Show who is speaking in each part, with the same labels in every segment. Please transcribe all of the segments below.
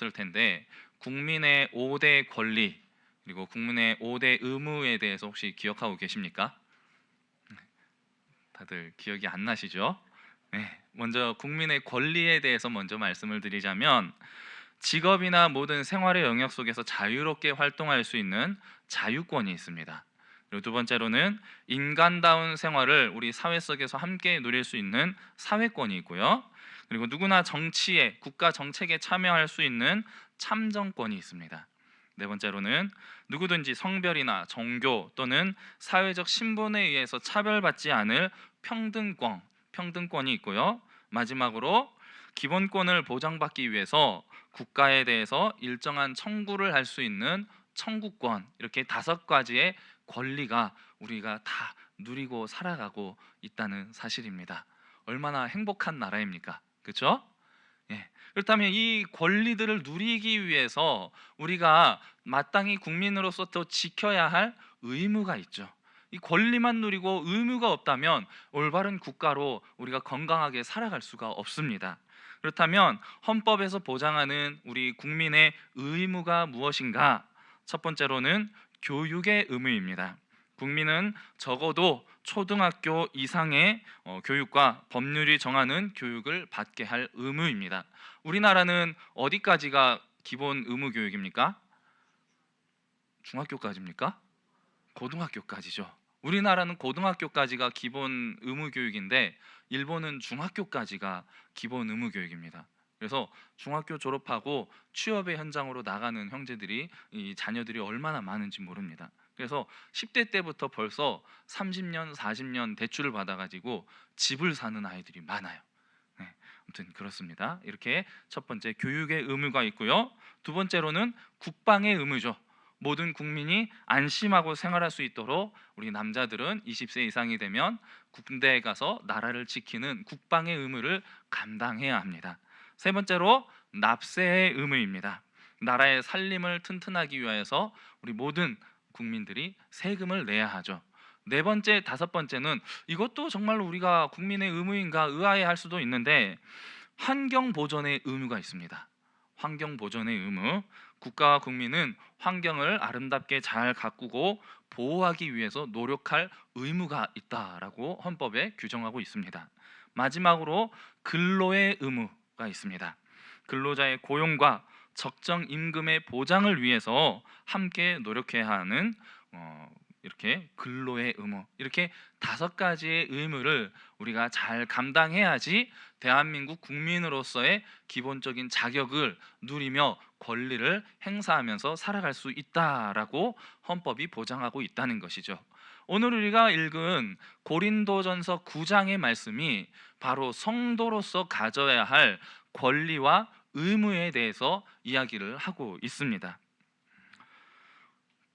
Speaker 1: 을 텐데 국민의 5대 권리 그리고 국민의 5대 의무에 대해서 혹시 기억하고 계십니까? 다들 기억이 안 나시죠? 네, 먼저 국민의 권리에 대해서 먼저 말씀을 드리자면 직업이나 모든 생활의 영역 속에서 자유롭게 활동할 수 있는 자유권이 있습니다. 그리고 두 번째로는 인간다운 생활을 우리 사회 속에서 함께 누릴 수 있는 사회권이 있고요. 그리고 누구나 정치에, 국가 정책에 참여할 수 있는 참정권이 있습니다. 네 번째로는 누구든지 성별이나 종교 또는 사회적 신분에 의해서 차별받지 않을 평등권이 있고요. 마지막으로 기본권을 보장받기 위해서 국가에 대해서 일정한 청구를 할 수 있는 청구권, 이렇게 5가지의 권리가 우리가 다 누리고 살아가고 있다는 사실입니다. 얼마나 행복한 나라입니까? 그렇죠? 예. 그렇다면 이 권리들을 누리기 위해서 우리가 마땅히 국민으로서 또 지켜야 할 의무가 있죠. 이 권리만 누리고 의무가 없다면 올바른 국가로 우리가 건강하게 살아갈 수가 없습니다. 그렇다면 헌법에서 보장하는 우리 국민의 의무가 무엇인가? 첫 번째로는 교육의 의무입니다. 국민은 적어도 초등학교 이상의 교육과 법률이 정하는 교육을 받게 할 의무입니다. 우리나라는 어디까지가 기본 의무 교육입니까? 중학교까지입니까? 고등학교까지죠. 우리나라는 고등학교까지가 기본 의무 교육인데 일본은 중학교까지가 기본 의무 교육입니다. 그래서 중학교 졸업하고 취업의 현장으로 나가는 형제들이, 이 자녀들이 얼마나 많은지 모릅니다. 그래서 10대 때부터 벌써 30년, 40년 대출을 받아가지고 집을 사는 아이들이 많아요. 네, 아무튼 그렇습니다. 이렇게 첫 번째 교육의 의무가 있고요. 두 번째로는 국방의 의무죠. 모든 국민이 안심하고 생활할 수 있도록 우리 남자들은 20세 이상이 되면 군대에 가서 나라를 지키는 국방의 의무를 감당해야 합니다. 세 번째로 납세의 의무입니다. 나라의 살림을 튼튼하기 위해서 우리 모든 국민들이 세금을 내야 하죠. 네 번째, 다섯 번째는 이것도 정말로 우리가 국민의 의무인가 의아해할 수도 있는데 환경 보존의 의무가 있습니다. 환경 보존의 의무. 국가와 국민은 환경을 아름답게 잘 가꾸고 보호하기 위해서 노력할 의무가 있다라고 헌법에 규정하고 있습니다. 마지막으로 근로의 의무가 있습니다. 근로자의 고용과 적정 임금의 보장을 위해서 함께 노력해야 하는 이렇게 근로의 의무, 이렇게 5가지의 의무를 우리가 잘 감당해야지 대한민국 국민으로서의 기본적인 자격을 누리며 권리를 행사하면서 살아갈 수 있다라고 헌법이 보장하고 있다는 것이죠. 오늘 우리가 읽은 고린도전서 9장의 말씀이 바로 성도로서 가져야 할 권리와 의무에 대해서 이야기를 하고 있습니다.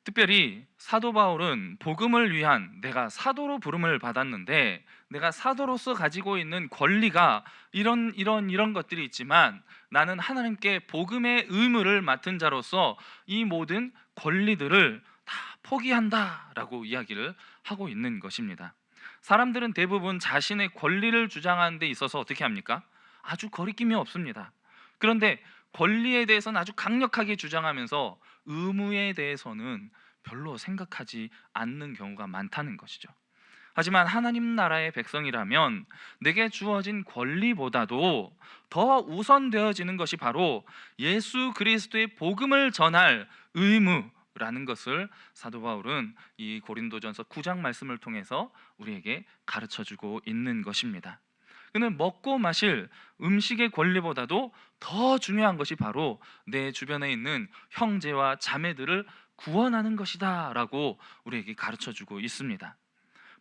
Speaker 1: 특별히 사도 바울은 복음을 위한, 내가 사도로 부름을 받았는데 내가 사도로서 가지고 있는 권리가 이런 것들이 있지만 나는 하나님께 복음의 의무를 맡은 자로서 이 모든 권리들을 다 포기한다라고 이야기를 하고 있는 것입니다. 사람들은 대부분 자신의 권리를 주장하는 데 있어서 어떻게 합니까? 아주 거리낌이 없습니다. 그런데 권리에 대해서는 아주 강력하게 주장하면서 의무에 대해서는 별로 생각하지 않는 경우가 많다는 것이죠. 하지만 하나님 나라의 백성이라면 내게 주어진 권리보다도 더 우선되어지는 것이 바로 예수 그리스도의 복음을 전할 의무라는 것을 사도 바울은 이 고린도전서 9장 말씀을 통해서 우리에게 가르쳐주고 있는 것입니다. 그는 먹고 마실 음식의 권리보다도 더 중요한 것이 바로 내 주변에 있는 형제와 자매들을 구원하는 것이다 라고 우리에게 가르쳐주고 있습니다.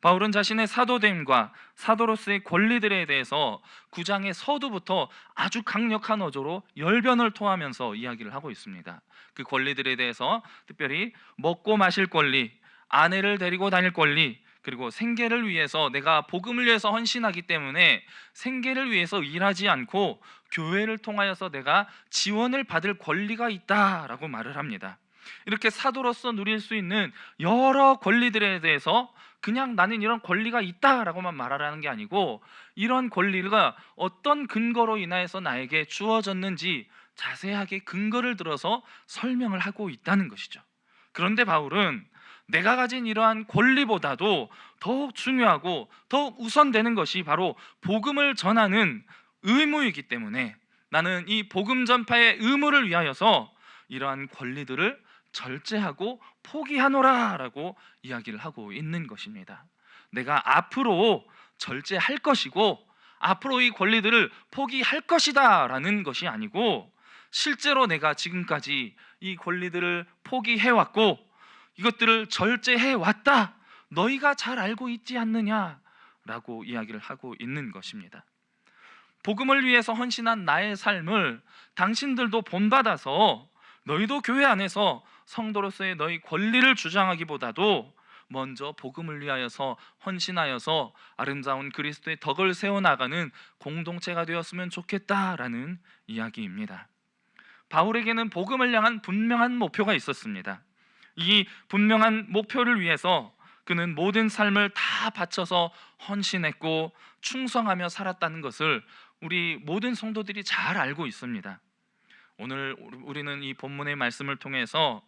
Speaker 1: 바울은 자신의 사도됨과 사도로서의 권리들에 대해서 9장의 서두부터 아주 강력한 어조로 열변을 토하면서 이야기를 하고 있습니다. 그 권리들에 대해서 특별히 먹고 마실 권리, 아내를 데리고 다닐 권리, 그리고 생계를 위해서, 내가 복음을 위해서 헌신하기 때문에 생계를 위해서 일하지 않고 교회를 통하여서 내가 지원을 받을 권리가 있다라고 말을 합니다. 이렇게 사도로서 누릴 수 있는 여러 권리들에 대해서 그냥 나는 이런 권리가 있다라고만 말하라는 게 아니고 이런 권리가 어떤 근거로 인하여서 나에게 주어졌는지 자세하게 근거를 들어서 설명을 하고 있다는 것이죠. 그런데 바울은 내가 가진 이러한 권리보다도 더욱 중요하고 더욱 우선되는 것이 바로 복음을 전하는 의무이기 때문에 나는 이 복음 전파의 의무를 위하여서 이러한 권리들을 절제하고 포기하노라라고 이야기를 하고 있는 것입니다. 내가 앞으로 절제할 것이고 앞으로 이 권리들을 포기할 것이다라는 것이 아니고 실제로 내가 지금까지 이 권리들을 포기해왔고 이것들을 절제해왔다, 너희가 잘 알고 있지 않느냐라고 이야기를 하고 있는 것입니다. 복음을 위해서 헌신한 나의 삶을 당신들도 본받아서 너희도 교회 안에서 성도로서의 너희 권리를 주장하기보다도 먼저 복음을 위하여서 헌신하여서 아름다운 그리스도의 덕을 세워나가는 공동체가 되었으면 좋겠다라는 이야기입니다. 바울에게는 복음을 향한 분명한 목표가 있었습니다. 이 분명한 목표를 위해서 그는 모든 삶을 다 바쳐서 헌신했고 충성하며 살았다는 것을 우리 모든 성도들이 잘 알고 있습니다. 오늘 우리는 이 본문의 말씀을 통해서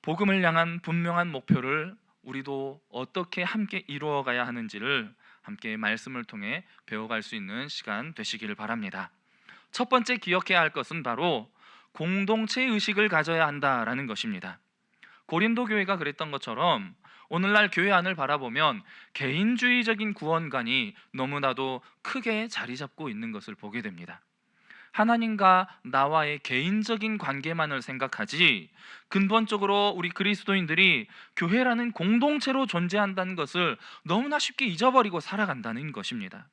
Speaker 1: 복음을 향한 분명한 목표를 우리도 어떻게 함께 이루어가야 하는지를 함께 말씀을 통해 배워갈 수 있는 시간 되시기를 바랍니다. 첫 번째 기억해야 할 것은 바로 공동체 의식을 가져야 한다라는 것입니다. 고린도 교회가 그랬던 것처럼 오늘날 교회 안을 바라보면 개인주의적인 구원관이 너무나도 크게 자리 잡고 있는 것을 보게 됩니다. 하나님과 나와의 개인적인 관계만을 생각하지 근본적으로 우리 그리스도인들이 교회라는 공동체로 존재한다는 것을 너무나 쉽게 잊어버리고 살아간다는 것입니다.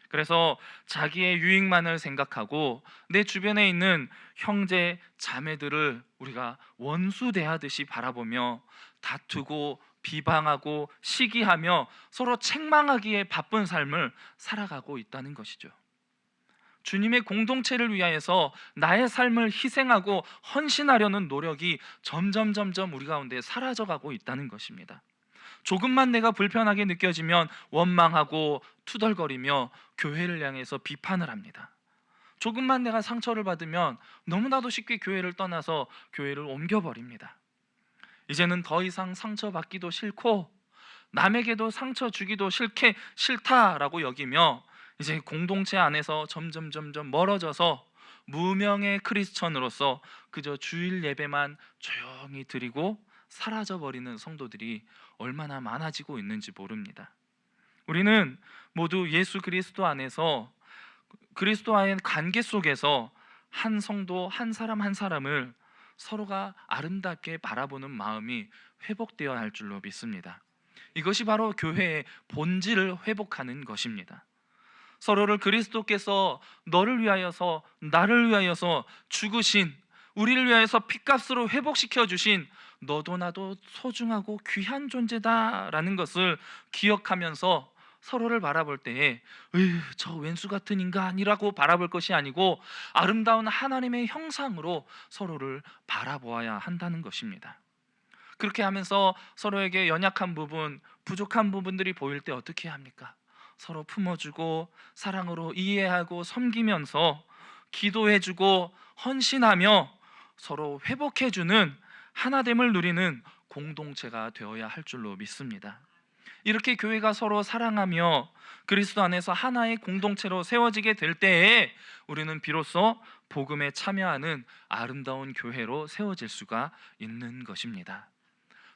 Speaker 1: 그래서 자기의 유익만을 생각하고 내 주변에 있는 형제 자매들을 우리가 원수 대하듯이 바라보며 다투고 비방하고 시기하며 서로 책망하기에 바쁜 삶을 살아가고 있다는 것이죠. 주님의 공동체를 위하여서 나의 삶을 희생하고 헌신하려는 노력이 점점 우리 가운데 사라져가고 있다는 것입니다. 조금만 내가 불편하게 느껴지면 원망하고 투덜거리며 교회를 향해서 비판을 합니다. 조금만 내가 상처를 받으면 너무나도 쉽게 교회를 떠나서 교회를 옮겨버립니다. 이제는 더 이상 상처받기도 싫고 남에게도 상처 주기도 싫다라고 여기며 이제 공동체 안에서 점점 멀어져서 무명의 크리스천으로서 그저 주일 예배만 조용히 드리고 사라져버리는 성도들이 얼마나 많아지고 있는지 모릅니다. 우리는 모두 예수 그리스도 안에서 그리스도와의 관계 속에서 한 성도 한 사람 한 사람을 서로가 아름답게 바라보는 마음이 회복되어야 할 줄로 믿습니다. 이것이 바로 교회의 본질을 회복하는 것입니다. 서로를 그리스도께서 너를 위하여서 나를 위하여서 죽으신, 우리를 위하여서 핏값으로 회복시켜 주신 너도 나도 소중하고 귀한 존재다라는 것을 기억하면서 서로를 바라볼 때에 저 왼수 같은 인간이라고 바라볼 것이 아니고 아름다운 하나님의 형상으로 서로를 바라보아야 한다는 것입니다. 그렇게 하면서 서로에게 연약한 부분, 부족한 부분들이 보일 때 어떻게 합니까? 서로 품어주고 사랑으로 이해하고 섬기면서 기도해주고 헌신하며 서로 회복해주는 하나됨을 누리는 공동체가 되어야 할 줄로 믿습니다. 이렇게 교회가 서로 사랑하며 그리스도 안에서 하나의 공동체로 세워지게 될 때에 우리는 비로소 복음에 참여하는 아름다운 교회로 세워질 수가 있는 것입니다.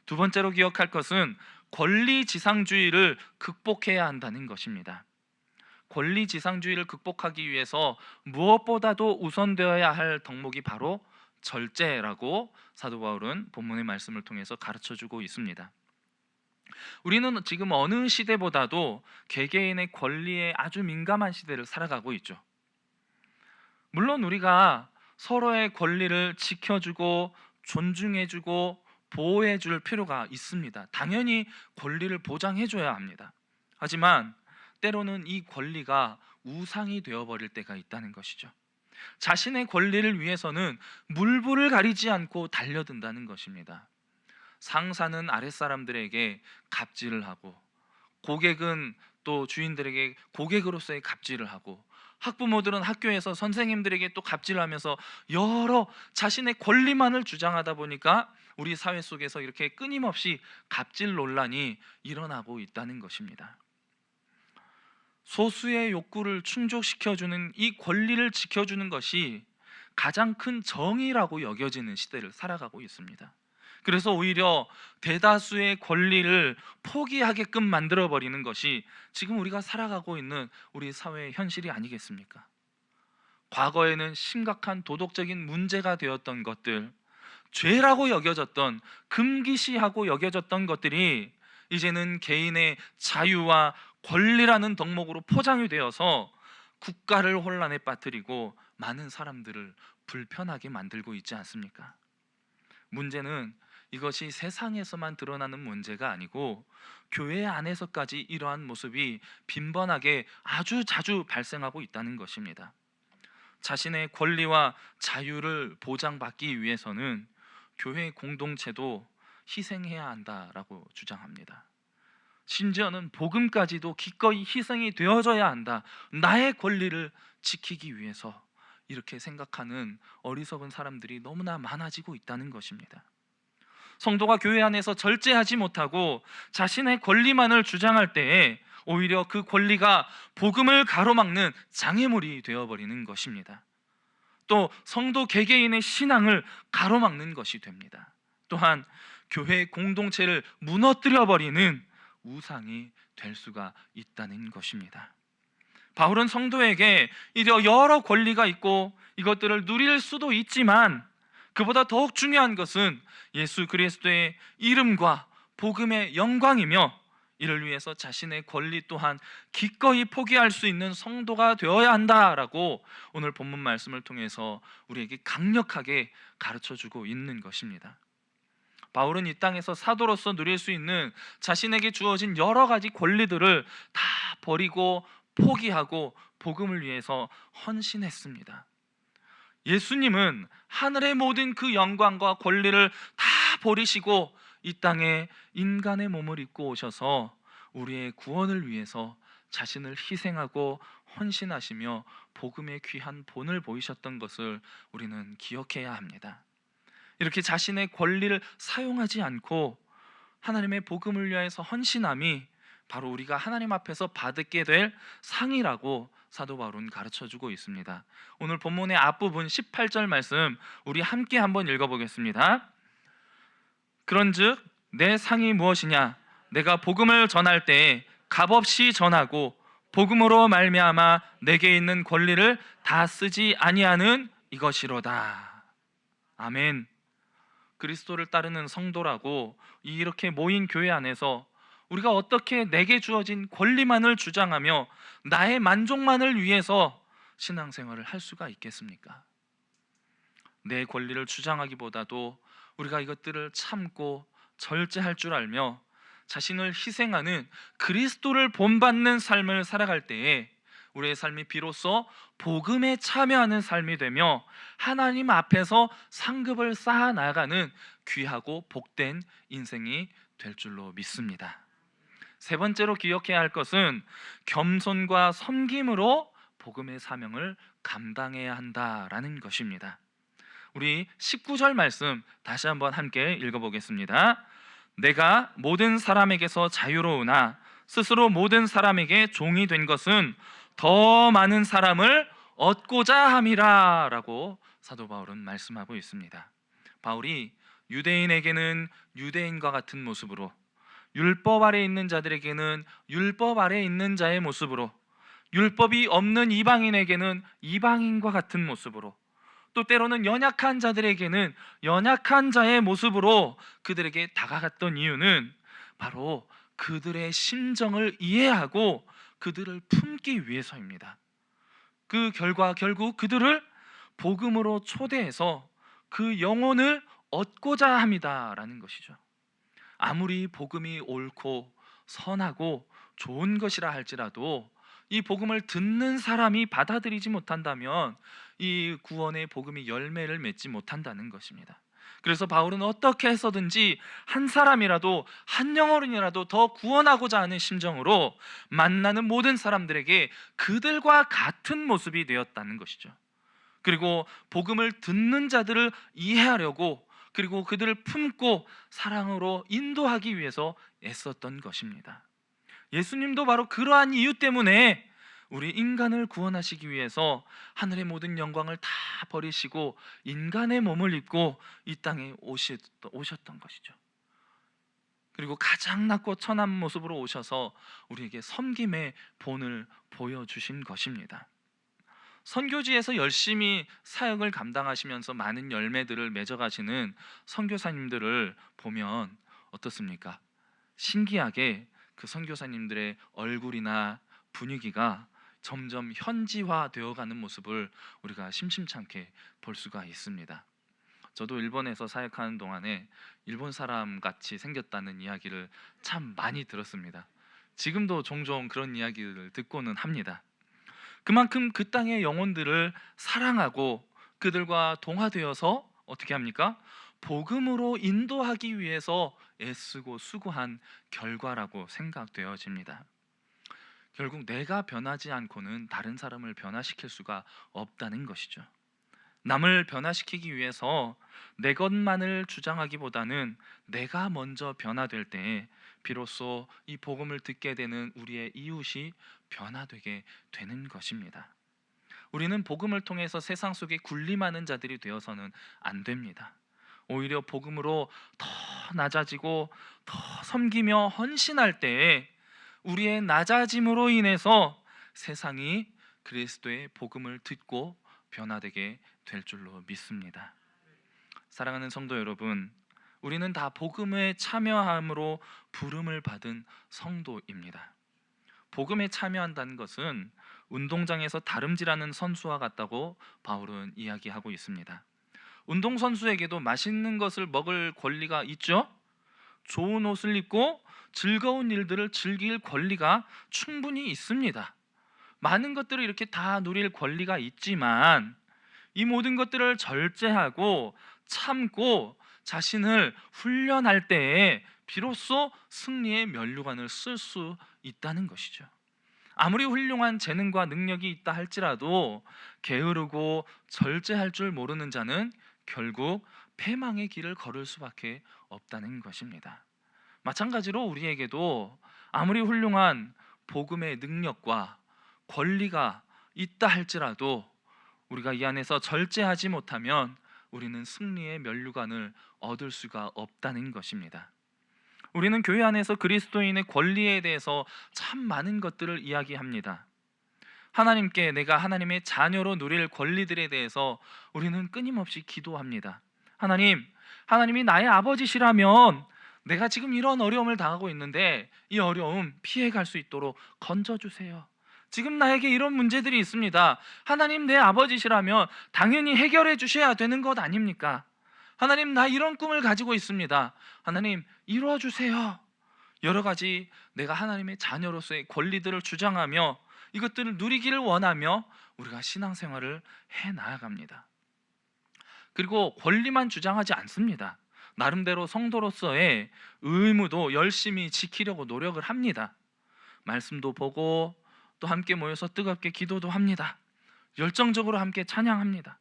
Speaker 1: 두 번째로 기억할 것은 권리지상주의를 극복해야 한다는 것입니다. 권리지상주의를 극복하기 위해서 무엇보다도 우선되어야 할 덕목이 바로 절제라고 사도 바울은 본문의 말씀을 통해서 가르쳐주고 있습니다. 우리는 지금 어느 시대보다도 개개인의 권리에 아주 민감한 시대를 살아가고 있죠. 물론 우리가 서로의 권리를 지켜주고 존중해주고 보호해줄 필요가 있습니다. 당연히 권리를 보장해줘야 합니다. 하지만 때로는 이 권리가 우상이 되어버릴 때가 있다는 것이죠. 자신의 권리를 위해서는 물불을 가리지 않고 달려든다는 것입니다. 상사는 아랫사람들에게 갑질을 하고 고객은 또 주인들에게 고객으로서의 갑질을 하고 학부모들은 학교에서 선생님들에게 또 갑질하면서 여러 자신의 권리만을 주장하다 보니까 우리 사회 속에서 이렇게 끊임없이 갑질 논란이 일어나고 있다는 것입니다. 소수의 욕구를 충족시켜주는 이 권리를 지켜주는 것이 가장 큰 정의라고 여겨지는 시대를 살아가고 있습니다. 그래서 오히려 대다수의 권리를 포기하게끔 만들어버리는 것이 지금 우리가 살아가고 있는 우리 사회의 현실이 아니겠습니까? 과거에는 심각한 도덕적인 문제가 되었던 것들, 죄라고 여겨졌던, 금기시하고 여겨졌던 것들이 이제는 개인의 자유와 권리라는 덕목으로 포장이 되어서 국가를 혼란에 빠뜨리고 많은 사람들을 불편하게 만들고 있지 않습니까? 문제는 이것이 세상에서만 드러나는 문제가 아니고 교회 안에서까지 이러한 모습이 빈번하게 아주 자주 발생하고 있다는 것입니다. 자신의 권리와 자유를 보장받기 위해서는 교회 공동체도 희생해야 한다라고 주장합니다. 심지어는 복음까지도 기꺼이 희생이 되어져야 한다. 나의 권리를 지키기 위해서, 이렇게 생각하는 어리석은 사람들이 너무나 많아지고 있다는 것입니다. 성도가 교회 안에서 절제하지 못하고 자신의 권리만을 주장할 때에 오히려 그 권리가 복음을 가로막는 장애물이 되어버리는 것입니다. 또 성도 개개인의 신앙을 가로막는 것이 됩니다. 또한 교회 공동체를 무너뜨려버리는 우상이 될 수가 있다는 것입니다. 바울은 성도에게 이제 여러 권리가 있고 이것들을 누릴 수도 있지만 그보다 더욱 중요한 것은 예수 그리스도의 이름과 복음의 영광이며, 이를 위해서 자신의 권리 또한 기꺼이 포기할 수 있는 성도가 되어야 한다라고 오늘 본문 말씀을 통해서 우리에게 강력하게 가르쳐주고 있는 것입니다. 바울은 이 땅에서 사도로서 누릴 수 있는 자신에게 주어진 여러 가지 권리들을 다 버리고 포기하고 복음을 위해서 헌신했습니다. 예수님은 하늘의 모든 그 영광과 권리를 다 버리시고 이 땅에 인간의 몸을 입고 오셔서 우리의 구원을 위해서 자신을 희생하고 헌신하시며 복음의 귀한 본을 보이셨던 것을 우리는 기억해야 합니다. 이렇게 자신의 권리를 사용하지 않고 하나님의 복음을 위해서 헌신함이 바로 우리가 하나님 앞에서 받게 될 상이라고 사도 바울은 가르쳐주고 있습니다. 오늘 본문의 앞부분 18절 말씀 우리 함께 한번 읽어보겠습니다. 그런즉 내 상이 무엇이냐? 내가 복음을 전할 때에 값없이 전하고 복음으로 말미암아 내게 있는 권리를 다 쓰지 아니하는 이것이로다. 아멘. 그리스도를 따르는 성도라고 이렇게 모인 교회 안에서 우리가 어떻게 내게 주어진 권리만을 주장하며 나의 만족만을 위해서 신앙생활을 할 수가 있겠습니까? 내 권리를 주장하기보다도 우리가 이것들을 참고 절제할 줄 알며 자신을 희생하는 그리스도를 본받는 삶을 살아갈 때에 우리의 삶이 비로소 복음에 참여하는 삶이 되며 하나님 앞에서 상급을 쌓아 나가는 귀하고 복된 인생이 될 줄로 믿습니다. 세 번째로 기억해야 할 것은 겸손과 섬김으로 복음의 사명을 감당해야 한다라는 것입니다. 우리 19절 말씀 다시 한번 함께 읽어보겠습니다. 내가 모든 사람에게서 자유로우나 스스로 모든 사람에게 종이 된 것은 더 많은 사람을 얻고자 함이라 라고 사도 바울은 말씀하고 있습니다. 바울이 유대인에게는 유대인과 같은 모습으로, 율법 아래 있는 자들에게는 율법 아래 있는 자의 모습으로, 율법이 없는 이방인에게는 이방인과 같은 모습으로, 또 때로는 연약한 자들에게는 연약한 자의 모습으로 그들에게 다가갔던 이유는 바로 그들의 심정을 이해하고 그들을 품기 위해서입니다. 그 결과 결국 그들을 복음으로 초대해서 그 영혼을 얻고자 합니다라는 것이죠. 아무리 복음이 옳고 선하고 좋은 것이라 할지라도 이 복음을 듣는 사람이 받아들이지 못한다면 이 구원의 복음이 열매를 맺지 못한다는 것입니다. 그래서 바울은 어떻게 해서든지 한 사람이라도, 한 영혼이라도 더 구원하고자 하는 심정으로 만나는 모든 사람들에게 그들과 같은 모습이 되었다는 것이죠. 그리고 복음을 듣는 자들을 이해하려고, 그리고 그들을 품고 사랑으로 인도하기 위해서 애썼던 것입니다. 예수님도 바로 그러한 이유 때문에 우리 인간을 구원하시기 위해서 하늘의 모든 영광을 다 버리시고 인간의 몸을 입고 이 땅에 오셨던 것이죠. 그리고 가장 낮고 천한 모습으로 오셔서 우리에게 섬김의 본을 보여주신 것입니다. 선교지에서 열심히 사역을 감당하시면서 많은 열매들을 맺어가시는 선교사님들을 보면 어떻습니까? 신기하게 그 선교사님들의 얼굴이나 분위기가 점점 현지화되어가는 모습을 우리가 심심찮게 볼 수가 있습니다. 저도 일본에서 사역하는 동안에 일본 사람 같이 생겼다는 이야기를 참 많이 들었습니다. 지금도 종종 그런 이야기를 듣고는 합니다. 그만큼 그 땅의 영혼들을 사랑하고 그들과 동화되어서 어떻게 합니까? 복음으로 인도하기 위해서 애쓰고 수고한 결과라고 생각되어집니다. 결국 내가 변하지 않고는 다른 사람을 변화시킬 수가 없다는 것이죠. 남을 변화시키기 위해서 내 것만을 주장하기보다는 내가 먼저 변화될 때에 비로소 이 복음을 듣게 되는 우리의 이웃이 변화되게 되는 것입니다. 우리는 복음을 통해서 세상 속에 군림하는 자들이 되어서는 안 됩니다. 오히려 복음으로 더 낮아지고 더 섬기며 헌신할 때에 우리의 낮아짐으로 인해서 세상이 그리스도의 복음을 듣고 변화되게 될 줄로 믿습니다. 사랑하는 성도 여러분, 우리는 다 복음에 참여함으로 부름을 받은 성도입니다. 복음에 참여한다는 것은 운동장에서 다름질하는 선수와 같다고 바울은 이야기하고 있습니다. 운동선수에게도 맛있는 것을 먹을 권리가 있죠. 좋은 옷을 입고 즐거운 일들을 즐길 권리가 충분히 있습니다. 많은 것들을 이렇게 다 누릴 권리가 있지만 이 모든 것들을 절제하고 참고 자신을 훈련할 때에 비로소 승리의 면류관을 쓸 수 있다는 것이죠. 아무리 훌륭한 재능과 능력이 있다 할지라도 게으르고 절제할 줄 모르는 자는 결국 패망의 길을 걸을 수밖에 없다는 것입니다. 마찬가지로 우리에게도 아무리 훌륭한 복음의 능력과 권리가 있다 할지라도 우리가 이 안에서 절제하지 못하면 우리는 승리의 면류관을 얻을 수가 없다는 것입니다. 우리는 교회 안에서 그리스도인의 권리에 대해서 참 많은 것들을 이야기합니다. 하나님께 내가 하나님의 자녀로 누릴 권리들에 대해서 우리는 끊임없이 기도합니다. 하나님이 나의 아버지시라면 내가 지금 이런 어려움을 당하고 있는데 이 어려움 피해갈 수 있도록 건져주세요. 지금 나에게 이런 문제들이 있습니다. 하나님, 내 아버지시라면 당연히 해결해 주셔야 되는 것 아닙니까? 하나님, 나 이런 꿈을 가지고 있습니다. 하나님, 이루어 주세요. 여러 가지 내가 하나님의 자녀로서의 권리들을 주장하며 이것들을 누리기를 원하며 우리가 신앙생활을 해 나아갑니다. 그리고 권리만 주장하지 않습니다. 나름대로 성도로서의 의무도 열심히 지키려고 노력을 합니다. 말씀도 보고 또 함께 모여서 뜨겁게 기도도 합니다. 열정적으로 함께 찬양합니다.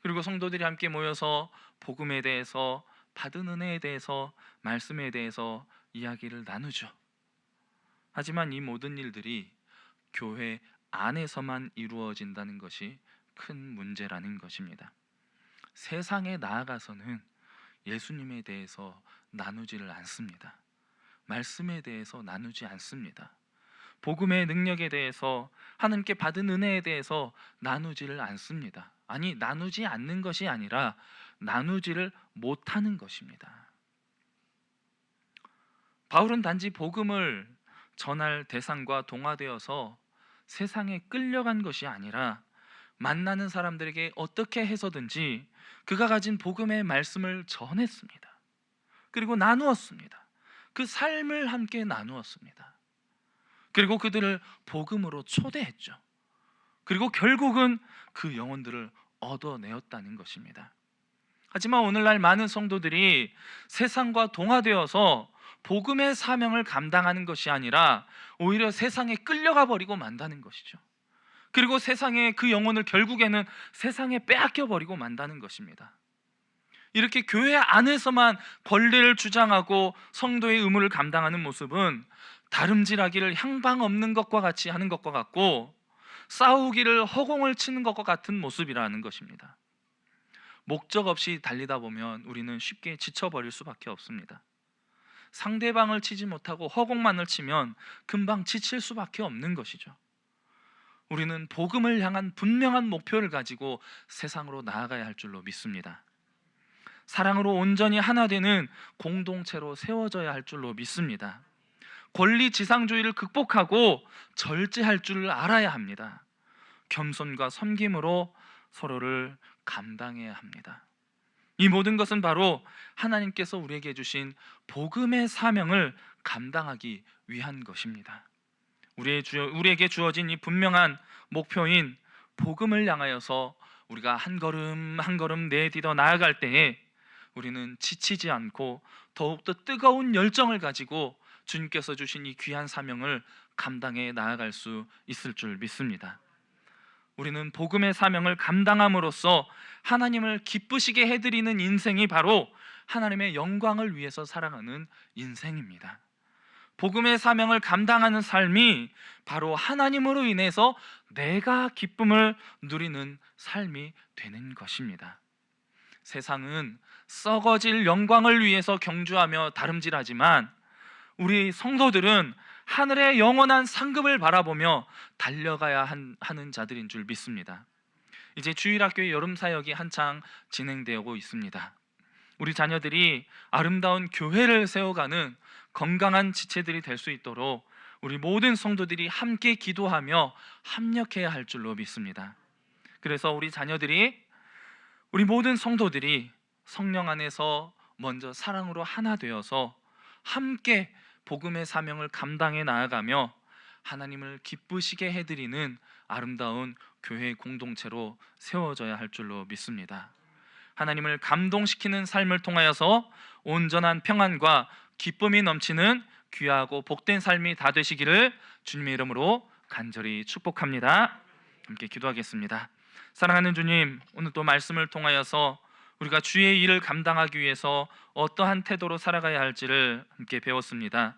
Speaker 1: 그리고 성도들이 함께 모여서 복음에 대해서, 받은 은혜에 대해서, 말씀에 대해서 이야기를 나누죠. 하지만 이 모든 일들이 교회 안에서만 이루어진다는 것이 큰 문제라는 것입니다. 세상에 나아가서는 예수님에 대해서 나누지를 않습니다. 말씀에 대해서 나누지 않습니다. 복음의 능력에 대해서, 하나님께 받은 은혜에 대해서 나누지를 않습니다. 아니, 나누지 않는 것이 아니라 나누지를 못하는 것입니다. 바울은 단지 복음을 전할 대상과 동화되어서 세상에 끌려간 것이 아니라 만나는 사람들에게 어떻게 해서든지 그가 가진 복음의 말씀을 전했습니다. 그리고 나누었습니다. 그 삶을 함께 나누었습니다. 그리고 그들을 복음으로 초대했죠. 그리고 결국은 그 영혼들을 얻어내었다는 것입니다. 하지만 오늘날 많은 성도들이 세상과 동화되어서 복음의 사명을 감당하는 것이 아니라 오히려 세상에 끌려가 버리고 만다는 것이죠. 그리고 세상에 그 영혼을 결국에는 세상에 빼앗겨 버리고 만다는 것입니다. 이렇게 교회 안에서만 권리를 주장하고 성도의 의무를 감당하는 모습은 다름질하기를 향방 없는 것과 같이 하는 것과 같고, 싸우기를 허공을 치는 것과 같은 모습이라는 것입니다. 목적 없이 달리다 보면 우리는 쉽게 지쳐버릴 수밖에 없습니다. 상대방을 치지 못하고 허공만을 치면 금방 지칠 수밖에 없는 것이죠. 우리는 복음을 향한 분명한 목표를 가지고 세상으로 나아가야 할 줄로 믿습니다. 사랑으로 온전히 하나 되는 공동체로 세워져야 할 줄로 믿습니다. 권리지상주의를 극복하고 절제할 줄 알아야 합니다. 겸손과 섬김으로 서로를 감당해야 합니다. 이 모든 것은 바로 하나님께서 우리에게 주신 복음의 사명을 감당하기 위한 것입니다. 우리에게 주어진 이 분명한 목표인 복음을 향하여서 우리가 한 걸음 한 걸음 내딛어 나아갈 때에 우리는 지치지 않고 더욱더 뜨거운 열정을 가지고 주님께서 주신 이 귀한 사명을 감당해 나아갈 수 있을 줄 믿습니다. 우리는 복음의 사명을 감당함으로써 하나님을 기쁘시게 해드리는 인생이 바로 하나님의 영광을 위해서 살아가는 인생입니다. 복음의 사명을 감당하는 삶이 바로 하나님으로 인해서 내가 기쁨을 누리는 삶이 되는 것입니다. 세상은 썩어질 영광을 위해서 경주하며 다름질하지만 우리 성도들은 하늘의 영원한 상급을 바라보며 달려가야 하는 자들인 줄 믿습니다. 이제 주일학교의 여름사역이 한창 진행되고 있습니다. 우리 자녀들이 아름다운 교회를 세워가는 건강한 지체들이 될 수 있도록 우리 모든 성도들이 함께 기도하며 합력해야 할 줄로 믿습니다. 그래서 우리 모든 성도들이 성령 안에서 먼저 사랑으로 하나 되어서 함께 복음의 사명을 감당해 나아가며 하나님을 기쁘시게 해드리는 아름다운 교회 공동체로 세워져야 할 줄로 믿습니다. 하나님을 감동시키는 삶을 통하여서 온전한 평안과 기쁨이 넘치는 귀하고 복된 삶이 다 되시기를 주님의 이름으로 간절히 축복합니다. 함께 기도하겠습니다. 사랑하는 주님, 오늘 또 말씀을 통하여서 우리가 주의 일을 감당하기 위해서 어떠한 태도로 살아가야 할지를 함께 배웠습니다.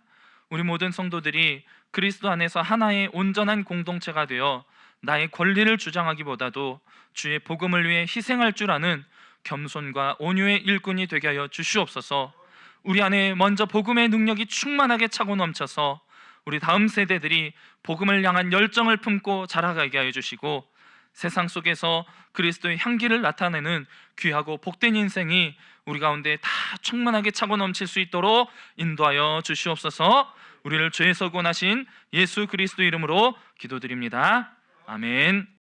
Speaker 1: 우리 모든 성도들이 그리스도 안에서 하나의 온전한 공동체가 되어 나의 권리를 주장하기보다도 주의 복음을 위해 희생할 줄 아는 겸손과 온유의 일꾼이 되게 하여 주시옵소서. 우리 안에 먼저 복음의 능력이 충만하게 차고 넘쳐서 우리 다음 세대들이 복음을 향한 열정을 품고 자라가게 하여 주시고, 세상 속에서 그리스도의 향기를 나타내는 귀하고 복된 인생이 우리 가운데 다 충만하게 차고 넘칠 수 있도록 인도하여 주시옵소서. 우리를 죄에서 구원하신 예수 그리스도 이름으로 기도드립니다. 아멘.